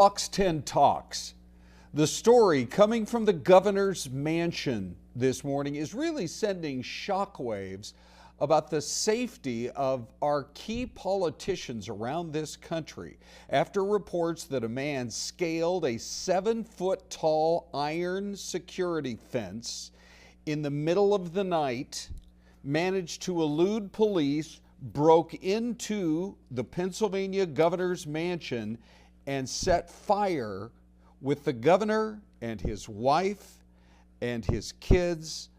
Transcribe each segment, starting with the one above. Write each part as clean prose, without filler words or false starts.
Fox 10 Talks. The story coming from the governor's mansion this morning is really sending shockwaves about the safety of our key politicians around this country after reports that a man scaled a 7-foot tall iron security fence in the middle of the night, managed to elude police, broke into the Pennsylvania governor's mansion, and set fire with the governor and his wife and his kids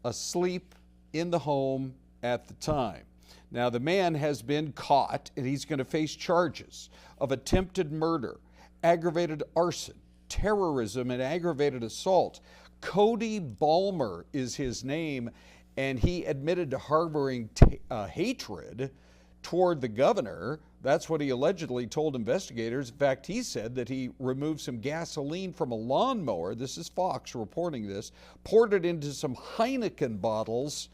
asleep in the home at the time. Now, the man has been caught and he's going to face charges of attempted murder, aggravated arson, terrorism, and aggravated assault. Cody Balmer is his name, and he admitted to harboring hatred toward the governor. That's what he allegedly told investigators. In fact, he said that he removed some gasoline from a lawnmower. This is Fox reporting this, poured it into some Heineken bottles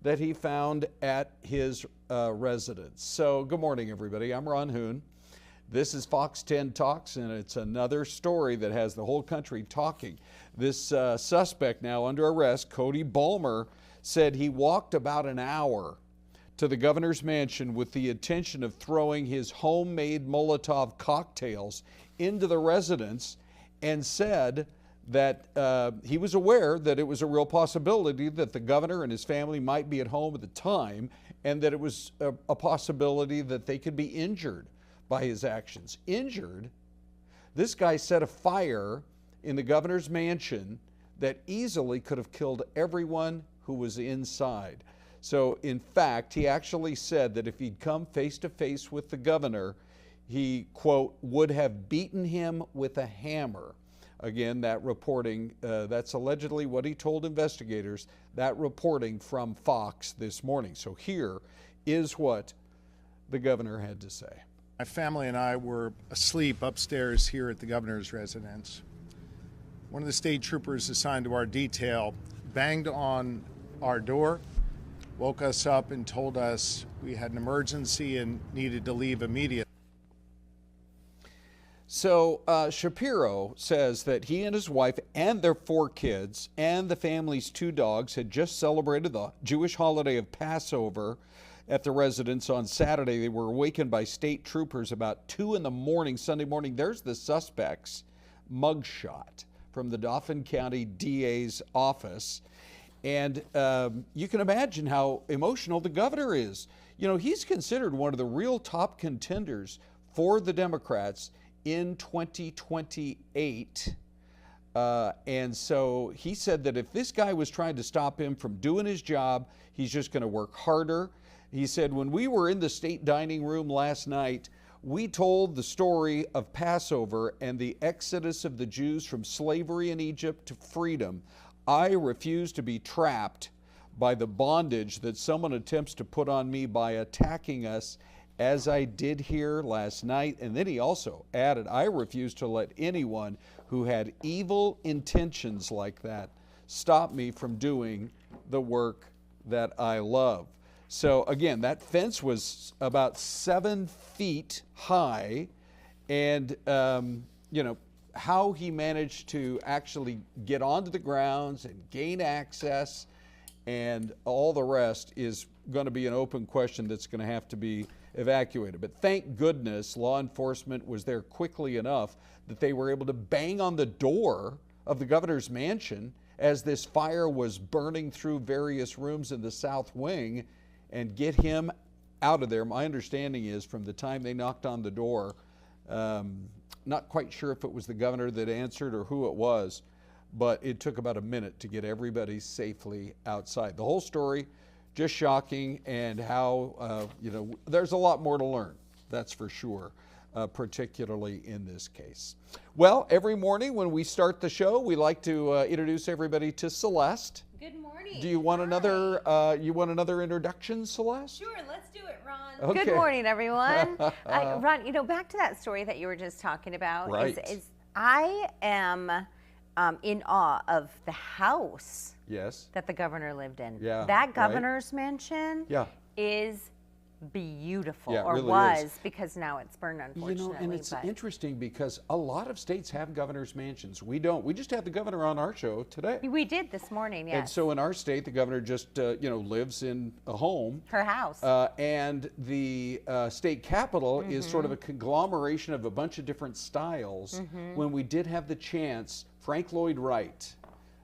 that he found at his residence. So good morning, everybody. I'm Ron Hoon. This is Fox 10 Talks, and it's another story that has the whole country talking. This suspect now under arrest, Cody Balmer, said he walked about an hour to the governor's mansion with the intention of throwing his homemade Molotov cocktails into the residence, and said that he was aware that it was a real possibility that the governor and his family might be at home at the time, and that it was a possibility that they could be injured by his actions. Injured? This guy set a fire in the governor's mansion that easily could have killed everyone who was inside. So, in fact, he actually said that if he'd come face to face with the governor, he, quote, would have beaten him with a hammer. Again, that reporting, that's allegedly what he told investigators, that reporting from Fox this morning. So here is what the governor had to say. My family and I were asleep upstairs here at the governor's residence. One of the state troopers assigned to our detail banged on our door, woke us up, and told us we had an emergency and needed to leave immediately. So Shapiro says that he and his wife and their 4 kids and the family's 2 dogs had just celebrated the Jewish holiday of Passover at the residence on Saturday. They were awakened by state troopers about 2 in the morning, Sunday morning. There's the suspect's mugshot from the Dauphin County DA's office. And you can imagine how emotional the governor is. You know, he's considered one of the real top contenders for the Democrats in 2028. And so he said that if this guy was trying to stop him from doing his job, he's just going to work harder. He said, when we were in the state dining room last night, we told the story of Passover and the exodus of the Jews from slavery in Egypt to freedom. I refuse to be trapped by the bondage that someone attempts to put on me by attacking us, as I did here last night. And then he also added, I refuse to let anyone who had evil intentions like that stop me from doing the work that I love. So again, that fence was about 7 feet high, and you know, how he managed to actually get onto the grounds and gain access and all the rest is going to be an open question that's going to have to be evacuated. But thank goodness law enforcement was there quickly enough that they were able to bang on the door of the governor's mansion as this fire was burning through various rooms in the south wing and get him out of there. My understanding is from the time they knocked on the door, not quite sure if it was the governor that answered or who it was, but it took about a minute to get everybody safely outside. The whole story, just shocking, and how, you know, there's a lot more to learn, that's for sure, particularly in this case. Well, every morning when we start the show, we like to introduce everybody to Syleste. Good morning. Do you want another introduction, Syleste? Sure, let's do it, Ron. Okay. Good morning, everyone. Ron, you know, back to that story that you were just talking about. Right. I am in awe of the house Yes. that the governor lived in. Yeah, That right. governor's mansion Yeah. is beautiful, Yeah, it or really was, is. because now it's burned, unfortunately. And it's but interesting because a lot of states have governor's mansions. We don't. We just had the governor on our show today. we did this morning, yes. And so in our state, the governor just, lives in a home. Her house. And the state capitol is sort of a conglomeration of a bunch of different styles. When we did have the chance, Frank Lloyd Wright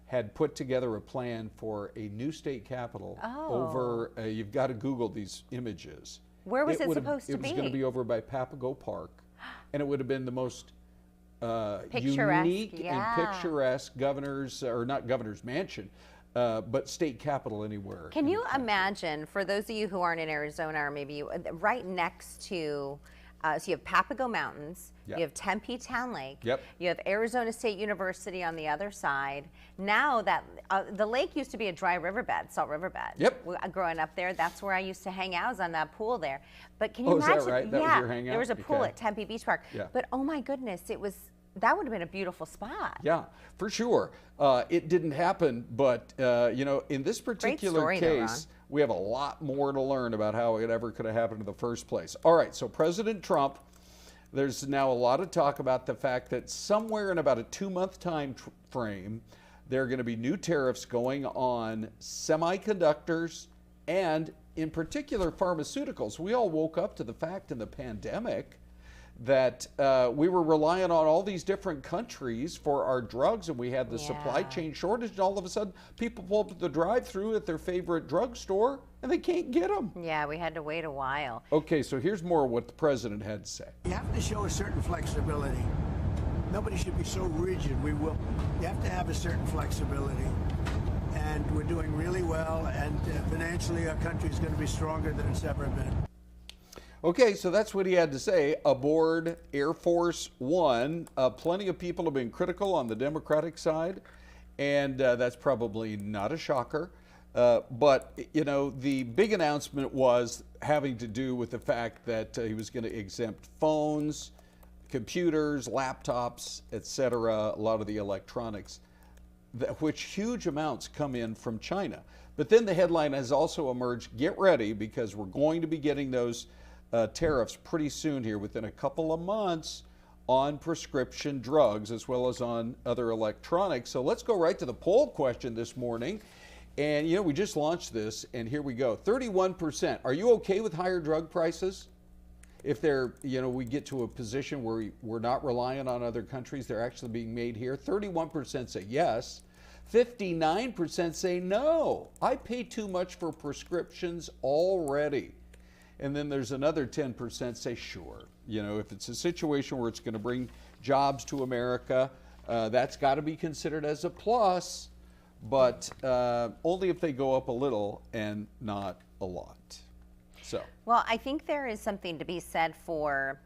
had put together a plan for a new state capitol over, you've got to Google these images. Where was it supposed to be? It was going to be over by Papago Park, and it would have been the most unique and picturesque governor's, or not governor's mansion, but state capitol anywhere. Can you imagine, for those of you who aren't in Arizona, or maybe you, right next to, so you have Papago Mountains, you have Tempe Town Lake, you have Arizona State University on the other side. Now that, the lake used to be a dry riverbed, salt riverbed. Growing up there, that's where I used to hang out, I was on that pool there. But can you imagine? Is that right? That was your hangout? There was a pool at Tempe Beach Park. But oh my goodness, that would have been a beautiful spot. Yeah, for sure. It didn't happen, but in this particular case, we have a lot more to learn about how it ever could have happened in the first place. All right, so President Trump, there's now a lot of talk about the fact that somewhere in about a 2-month time frame, there are going to be new tariffs going on semiconductors and, in particular, pharmaceuticals. We all woke up to the fact in the pandemic that we were relying on all these different countries for our drugs, and we had the supply chain shortage, and all of a sudden people pull up at the drive-through at their favorite drugstore and they can't get them. Yeah, we had to wait a while. Okay, so here's more of what the president had to say. You have to show a certain flexibility. Nobody should be so rigid. You have to have a certain flexibility. And we're doing really well, and financially our country is going to be stronger than it's ever been. Okay, so that's what he had to say aboard Air Force One. Plenty of people have been critical on the Democratic side, and that's probably not a shocker. But, the big announcement was having to do with the fact that he was going to exempt phones, computers, laptops, etc., a lot of the electronics, which huge amounts come in from China. But then the headline has also emerged, get ready, because we're going to be getting those tariffs pretty soon here, within a couple of months, on prescription drugs as well as on other electronics. So let's go right to the poll question this morning. And we just launched this, and here we go. 31%. Are you okay with higher drug prices? If we get to a position where we're not relying on other countries, they're actually being made here. 31% say yes. 59% say no. I pay too much for prescriptions already. And then there's another 10% say sure. If it's a situation where it's going to bring jobs to America, that's got to be considered as a plus, but only if they go up a little and not a lot. So. Well, I think there is something to be said for,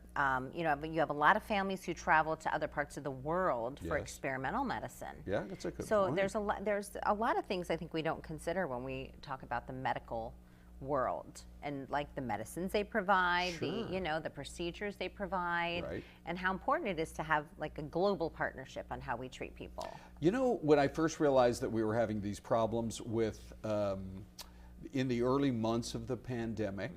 you have a lot of families who travel to other parts of the world for experimental medicine. Yeah, that's a good point. So there's a lot of things I think we don't consider when we talk about the medical world, and like the medicines they provide, the procedures they provide, and how important it is to have like a global partnership on how we treat people. When I first realized that we were having these problems with in the early months of the pandemic,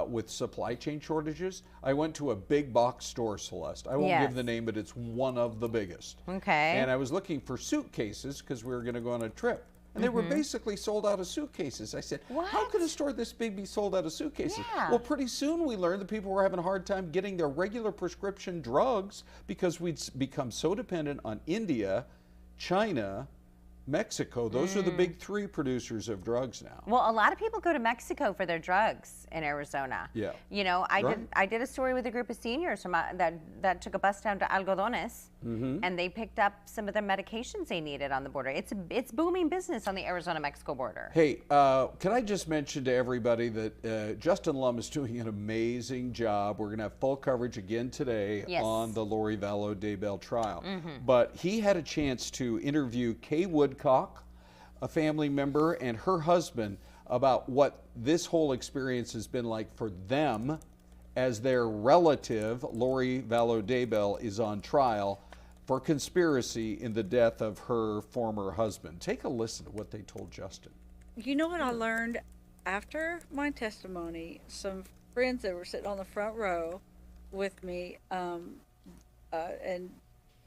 with supply chain shortages, I went to a big box store, Syleste. I won't give the name, but it's one of the biggest. Okay. And I was looking for suitcases because we were going to go on a trip. And they were basically sold out of suitcases. I said, how could a store this big be sold out of suitcases? Yeah. Well, pretty soon we learned that people were having a hard time getting their regular prescription drugs because we'd become so dependent on India, China, Mexico. Those are the big three producers of drugs now. Well, a lot of people go to Mexico for their drugs in Arizona. Yeah. I did a story with a group of seniors from that took a bus down to Algodones, and they picked up some of the medications they needed on the border. It's booming business on the Arizona-Mexico border. Hey, can I just mention to everybody that Justin Lum is doing an amazing job. We're going to have full coverage again today on the Lori Vallow Daybell trial. But he had a chance to interview Kay Woodcock, a family member, and her husband about what this whole experience has been like for them as their relative, Lori Vallow Daybell, is on trial for conspiracy in the death of her former husband. Take a listen to what they told Justin. You know what I learned? after my testimony, some friends that were sitting on the front row with me, and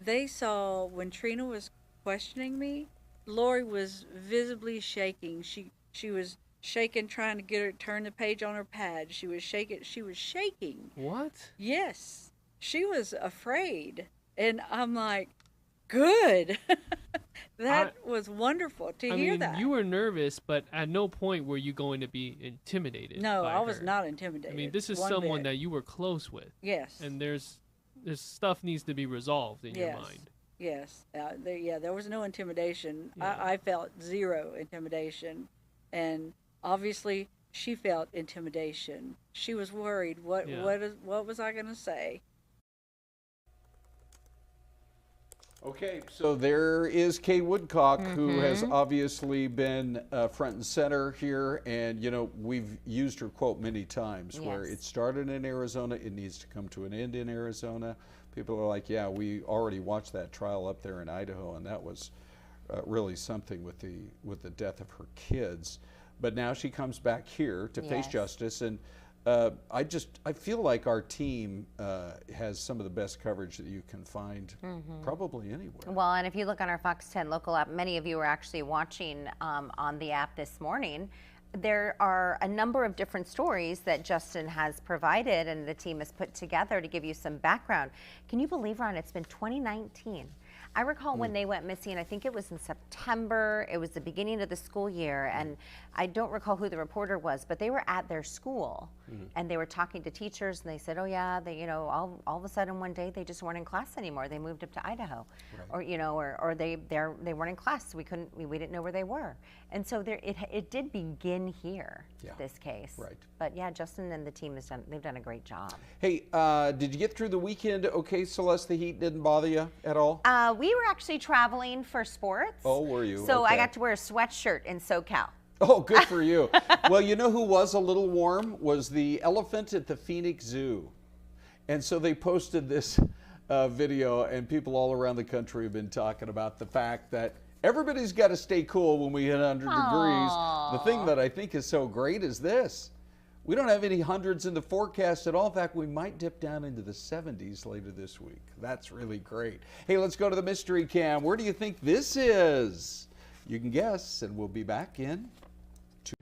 they saw when Trina was questioning me, Lori was visibly shaking. She was shaking, trying to get her to turn the page on her pad. She was shaking. She was shaking. What? Yes, she was afraid, and I'm like, good. That was wonderful to hear that. You were nervous, but at no point were you going to be intimidated. No, by I was her. not intimidated. I mean, this is someone that you were close with. Yes. And there's stuff needs to be resolved in your mind. Yes. There was no intimidation. Yeah. I felt zero intimidation. And obviously, she felt intimidation. She was worried. What was I going to say? Okay, so there is Kay Woodcock, who has obviously been front and center here, and we've used her quote many times, where it started in Arizona, it needs to come to an end in Arizona. People are like, yeah, we already watched that trial up there in Idaho, and that was really something with the death of her kids. But now she comes back here to face justice, and I feel like our team has some of the best coverage that you can find probably anywhere. Well, and if you look on our Fox 10 local app, many of you are actually watching on the app this morning. There are a number of different stories that Justin has provided and the team has put together to give you some background. Can you believe, Ron, it's been 2019. I recall when they went missing, I think it was in September, it was the beginning of the school year, and I don't recall who the reporter was, but they were at their school, and they were talking to teachers, and they said, oh yeah, they, all of a sudden one day they just weren't in class anymore. They moved up to Idaho, or they weren't in class, so we didn't know where they were. And so it did begin here, this case. Right. But yeah, Justin and the team they've done a great job. Hey, did you get through the weekend okay, Celeste? The heat didn't bother you at all? We were actually traveling for sports. Oh, were you? So okay. I got to wear a sweatshirt in SoCal. Oh, good for you. Well, you know who was a little warm? Was the elephant at the Phoenix Zoo. And so they posted this video, and people all around the country have been talking about the fact that everybody's got to stay cool when we hit 100 degrees. The thing that I think is so great is this. We don't have any hundreds in the forecast at all. In fact, we might dip down into the 70s later this week. That's really great. Hey, let's go to the mystery cam. Where do you think this is? You can guess, and we'll be back in 2.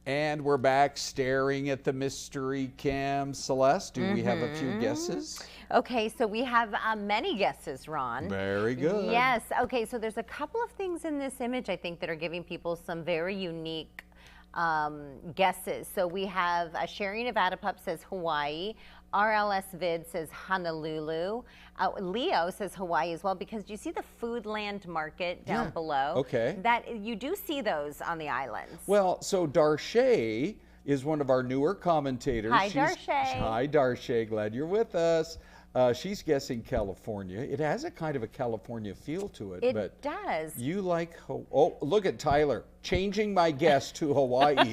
And we're back staring at the mystery cam. Celeste, do we have a few guesses? Okay, so we have many guesses, Ron. Very good. Yes. Okay, so there's a couple of things in this image, I think, that are giving people some very unique guesses. So we have Sherry Nevada Pup says Hawaii. RLS Vid says Honolulu. Leo says Hawaii as well, because do you see the Foodland Market down below? Okay. That you do see those on the islands. Well, so Darshay is one of our newer commentators. Hi, Darshay. Hi, Darshay. Glad you're with us. She's guessing California. It has a kind of a California feel to it. It does. You like, oh, look at Tyler, changing my guess to Hawaii.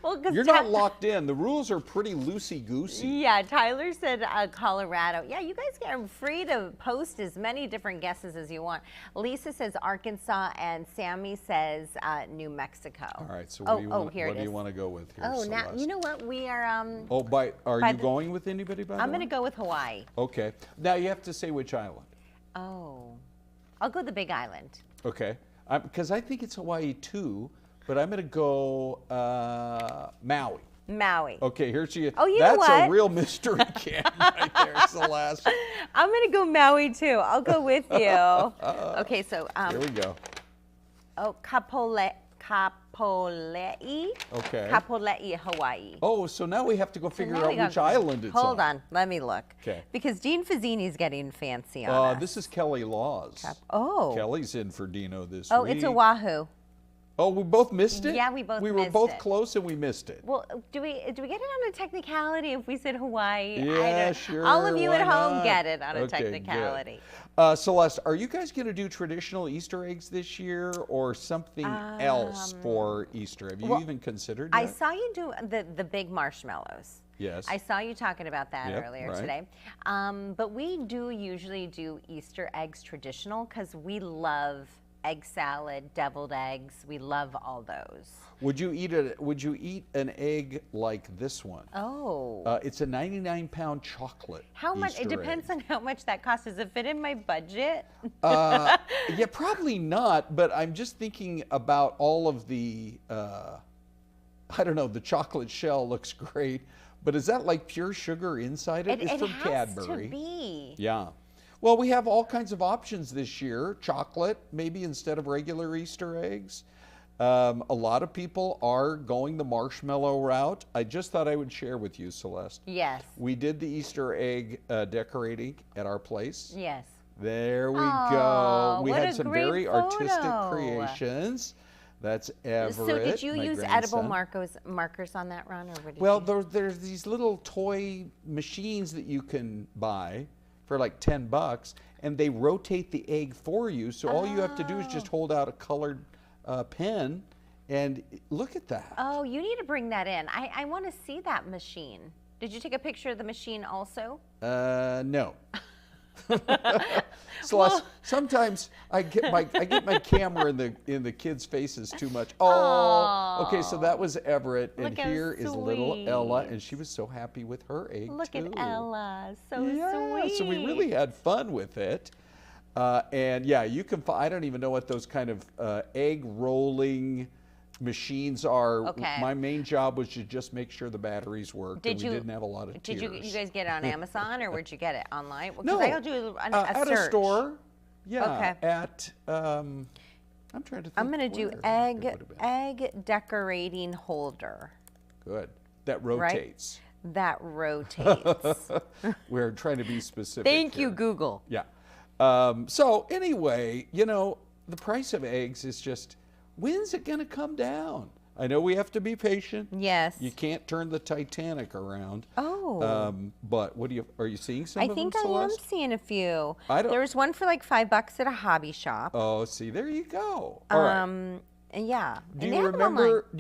Well, you're not locked in. The rules are pretty loosey-goosey. Yeah, Tyler said Colorado. Yeah, you guys are free to post as many different guesses as you want. Lisa says Arkansas, and Sammy says New Mexico. All right, so what do you want to go with here, Oh, Celeste? now, you know what? We are... are you going with anybody, by the way? I'm going to go with Hawaii. Okay. Now, you have to say which island. Oh. I'll go the Big Island. Okay. Because I think it's Hawaii too, but I'm going to go Maui. Maui. Okay, here's you. Oh, you know what? That's a real mystery cam right there, Celeste. I'm going to go Maui too. I'll go with you. Okay, so... here we go. Oh, Kapolei. Okay. Kapolei, Hawaii. Oh, so now we have to go figure out which island it's on. Hold on, let me look. Okay. Because Dean Fazzini's getting fancy on us. This is Kelly Laws. Kelly's in for Dino this week. Oh, it's Oahu. Oh, we both missed it? Yeah, we both missed it. We were both close and we missed it. Well, do we get it on a technicality if we said Hawaii? Yeah, sure. All of you at home not? get it on a Okay, technicality. good. Celeste, are you guys going to do traditional Easter eggs this year or something else for Easter? Have you even considered that? I saw you do the big marshmallows. Yes. I saw you talking about that earlier right. today. But we do usually do Easter eggs traditional because we love egg salad, deviled eggs. We love all those. Would you eat an egg like this one? Oh. It's a 99-pound chocolate. How much? Easter It depends egg. on how much that costs. Does it fit in my budget? Yeah, probably not. But I'm just thinking about all of the. I don't know. The chocolate shell looks great, but is that like pure sugar inside it? It's from Cadbury. It has to be. Yeah. Well, we have all kinds of options this year. Chocolate, maybe instead of regular Easter eggs. A lot of people are going the marshmallow route. I just thought I would share with you, Celeste. Yes. We did the Easter egg decorating at our place. Yes. There we go. We had some very photo. artistic creations. That's Everett. So did you use edible markers on that, Ron? Or there's these little toy machines that you can buy for like $10, and they rotate the egg for you. So all you have to do is just hold out a colored pen, and look at that. Oh, you need to bring that in. I want to see that machine. Did you take a picture of the machine also? No. Celeste, sometimes I get my camera in the kids' faces too much. Oh, okay. So that was Everett, and here is little Ella, and she was so happy with her egg Look too. at Ella, so sweet. So we really had fun with it, and yeah, you can. I don't even know what those kind of egg rolling machines are. Okay. My main job was to just make sure the batteries worked. We didn't have a lot of tears. Did you guys get it on Amazon, or where'd you get it online? No, I'll do a at search. a store. Yeah. Okay. At I'm trying to think. I'm gonna do egg decorating holder. Good. That rotates. Right? That rotates. We're trying to be specific. Thank here. you, Google. Yeah. So anyway, the price of eggs is just. When's it going to come down? I know we have to be patient. Yes. You can't turn the Titanic around. Oh. But are you seeing some of them, I think I am seeing a few. There was one for like $5 at a hobby shop. Oh, see, there you go. All right. Yeah. Do you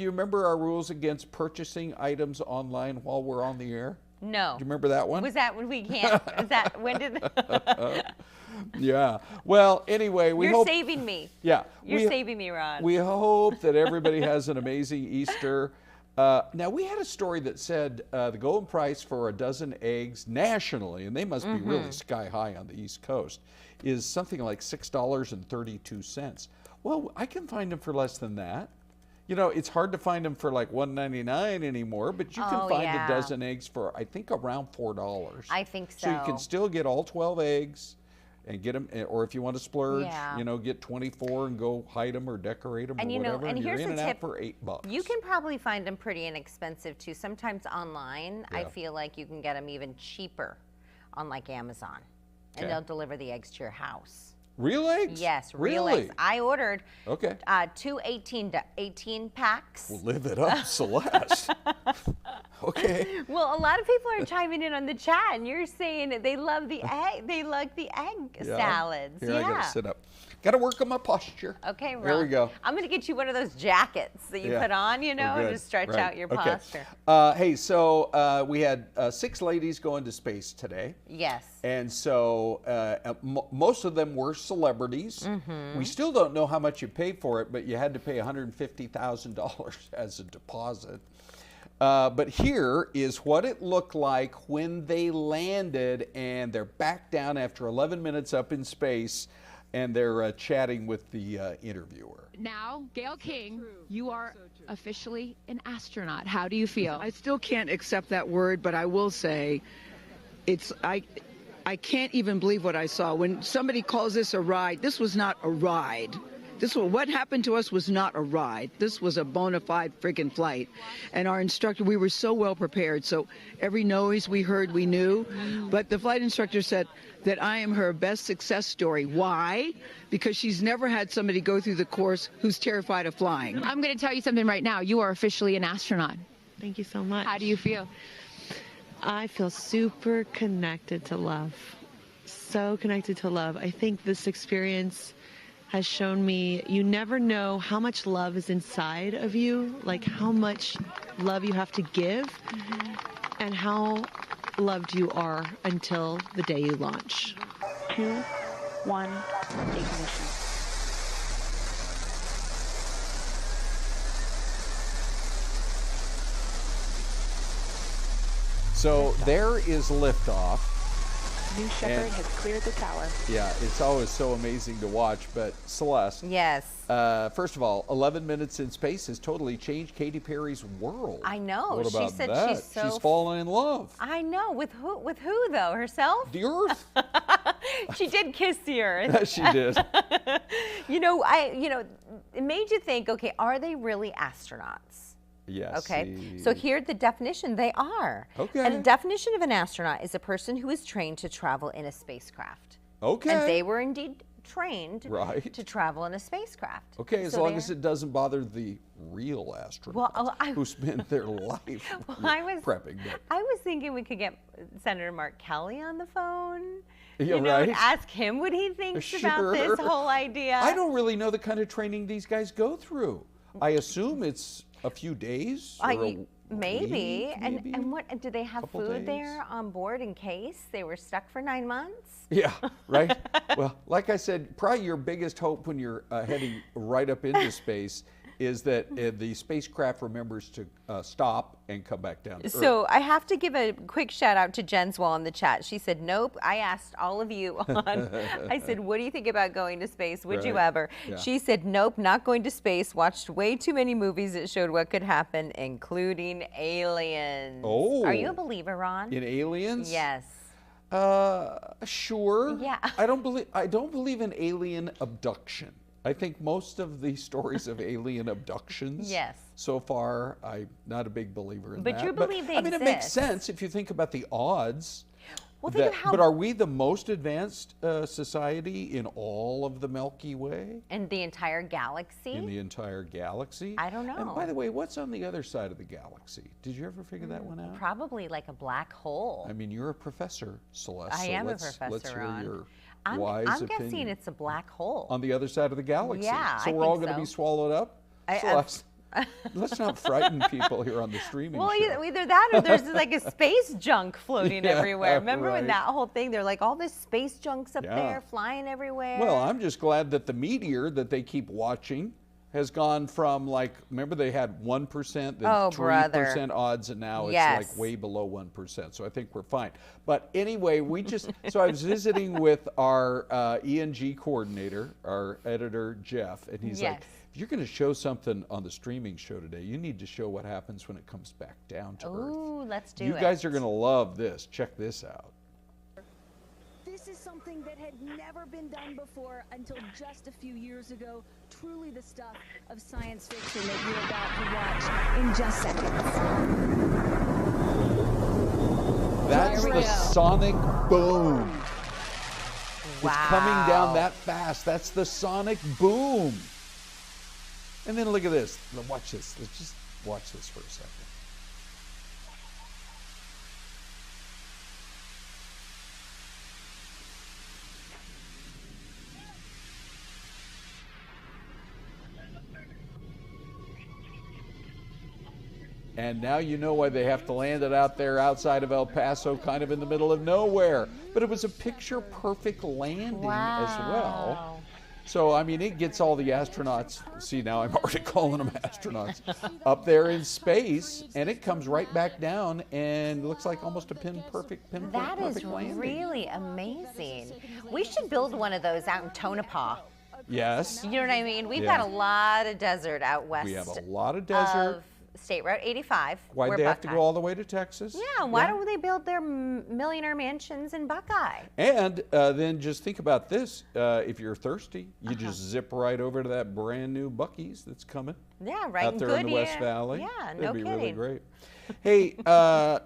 remember our rules against purchasing items online while we're on the air? No. Do you remember that one? Was that when we can't? When did? Yeah. Well, anyway, You're saving me. Yeah. You're saving me, Ron. We hope that everybody has an amazing Easter. Now, we had a story that said the going price for a dozen eggs nationally, and they must be really sky high on the East Coast, is something like $6.32. Well, I can find them for less than that. You know, it's hard to find them for like $1.99 anymore, but you can find a dozen eggs for, I think, around $4. I think so. So you can still get all 12 eggs and get them, or if you want to splurge, you know, get 24 and go hide them or decorate them or whatever. And you're here's in and a tip. out for $8. You can probably find them pretty inexpensive too. Sometimes online, I feel like you can get them even cheaper on like Amazon, and they'll deliver the eggs to your house. Real eggs? Yes, real eggs. I ordered 2 18 packs. Well, live it up, Celeste. Okay. Well, a lot of people are chiming in on the chat, and you're saying that they love the egg. They like the egg salads. Here, I gotta sit up. Gotta work on my posture. Okay, Ron. There we go. I'm gonna get you one of those jackets that you put on, you know, and just stretch out your posture. Hey, so we had 6 ladies going to space today. Yes. And so most of them were celebrities. We still don't know how much you paid for it, but you had to pay $150,000 as a deposit. But here is what it looked like when they landed, and they're back down after 11 minutes up in space, and they're chatting with the interviewer. Now, Gail King, you are officially an astronaut. How do you feel? I still can't accept that word, but I will say I can't even believe what I saw. When somebody calls this a ride, this was not a ride. What happened to us was not a ride. This was a bona fide friggin' flight. And our instructor, we were so well prepared. So every noise we heard, we knew. But the flight instructor said that I am her best success story. Why? Because she's never had somebody go through the course who's terrified of flying. I'm going to tell you something right now. You are officially an astronaut. Thank you so much. How do you feel? I feel super connected to love. So connected to love. I think this experience has shown me you never know how much love is inside of you, like how much love you have to give, and how loved you are until the day you launch. 2, 1, ignition. So there is liftoff. New Shepard has cleared the tower. Yeah, it's always so amazing to watch. But Celeste, yes. First of all, 11 minutes in space has totally changed Katy Perry's world. I know. What about she said that? she's fallen in love. I know. With who? With who though? Herself? The Earth. She did kiss the Earth. She did. It made you think. Okay, are they really astronauts? Yes. Okay, so here's the definition. They are. Okay. And the definition of an astronaut is a person who is trained to travel in a spacecraft. Okay. And they were indeed trained to travel in a spacecraft. Okay, as long as it doesn't bother the real astronauts who spend their life prepping. I was thinking we could get Senator Mark Kelly on the phone. Yeah, and ask him what he thinks about this whole idea. I don't really know the kind of training these guys go through. I assume it's a few days or maybe. Week, and what do they have food there on board in case they were stuck for 9 months? Yeah, right. Well, like I said, probably your biggest hope when you're heading right up into space is that the spacecraft remembers to stop and come back down to Earth. So I have to give a quick shout out to Jen's Wall in the chat. She said, nope. I asked all of you I said, what do you think about going to space? Would you ever? Yeah. She said, nope, not going to space. Watched way too many movies that showed what could happen, including aliens. Oh. Are you a believer, Ron? In aliens? Yes. Sure. Yeah. I don't believe in alien abduction. I think most of the stories of alien abductions so far, I'm not a big believer in that. But you believe they exist. It makes sense if you think about the odds. Well, but are we the most advanced society in all of the Milky Way? In the entire galaxy? In the entire galaxy? I don't know. And by the way, what's on the other side of the galaxy? Did you ever figure that one out? Probably like a black hole. I mean, you're a professor, Celeste. I am a professor, let's hear your I'm opinion. guessing it's a black hole. On the other side of the galaxy. Yeah, so we're all going to be swallowed up? Celeste, let's not frighten people here on the streaming show. Either that or there's like a space junk floating everywhere. Remember when that whole thing, they're like all this space junk's up there flying everywhere? Well, I'm just glad that the meteor that they keep watching has gone from remember they had 1%, then 3% odds, and now it's like way below 1%. So I think we're fine. But anyway, so I was visiting with our E&G coordinator, our editor, Jeff, and he's like, if you're going to show something on the streaming show today, you need to show what happens when it comes back down to Earth. Ooh, let's do it. You guys are going to love this. Check this out. This is something that had never been done before until just a few years ago. Truly the stuff of science fiction that you're about to watch in just seconds. That's the sonic boom. Wow. It's coming down that fast. That's the sonic boom. And then look at this. Watch this. Let's just watch this for a second. And now you know why they have to land it out there outside of El Paso, kind of in the middle of nowhere. But it was a picture-perfect landing as well. So, I mean, it gets all the astronauts, see, now I'm already calling them astronauts, up there in space, and it comes right back down, and looks like almost a pinpoint perfect landing. That is really amazing. We should build one of those out in Tonopah. Yes. You know what I mean? We've got a lot of desert out west. We have a lot of desert. State Route 85. Why'd they have to go all the way to Texas? Yeah, why don't they build their millionaire mansions in Buckeye? And then just think about this. If you're thirsty, you just zip right over to that brand new Buc-ee's that's coming. Yeah, right out there in the West Valley. Yeah, no That'd be kidding. really great. Hey,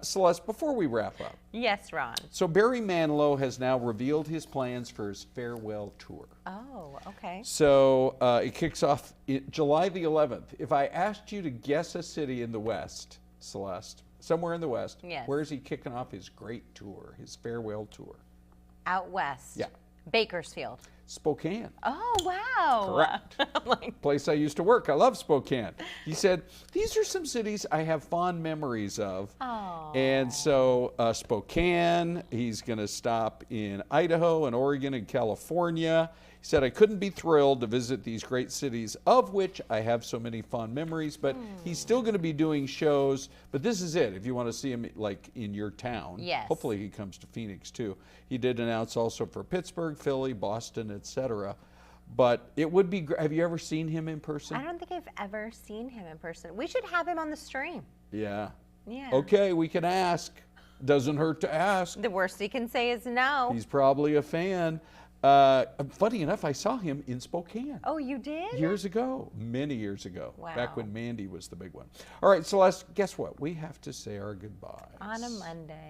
Celeste, before we wrap up. Yes, Ron. So Barry Manilow has now revealed his plans for his farewell tour. Oh, okay. So it kicks off July the 11th. If I asked you to guess a city in the West, Celeste, somewhere in the West, where is he kicking off his great tour, his farewell tour? Out west. Yeah. Bakersfield. Spokane. Oh, wow. Correct. Place I used to work. I love Spokane. He said, these are some cities I have fond memories of. Oh. And so Spokane, he's going to stop in Idaho and Oregon and California. He said, I couldn't be thrilled to visit these great cities, of which I have so many fond memories, but he's still going to be doing shows. But this is it, if you want to see him like in your town. Yes. Hopefully he comes to Phoenix too. He did announce also for Pittsburgh, Philly, Boston, etc. But it would be great. Have you ever seen him in person? I don't think I've ever seen him in person. We should have him on the stream. Yeah. Yeah. Okay, we can ask. Doesn't hurt to ask. The worst he can say is no. He's probably a fan. Funny enough, I saw him in Spokane. Oh, you did? Years ago, many years ago. Wow. Back when Mandy was the big one. All right, Celeste, guess what? We have to say our goodbyes. On a Monday.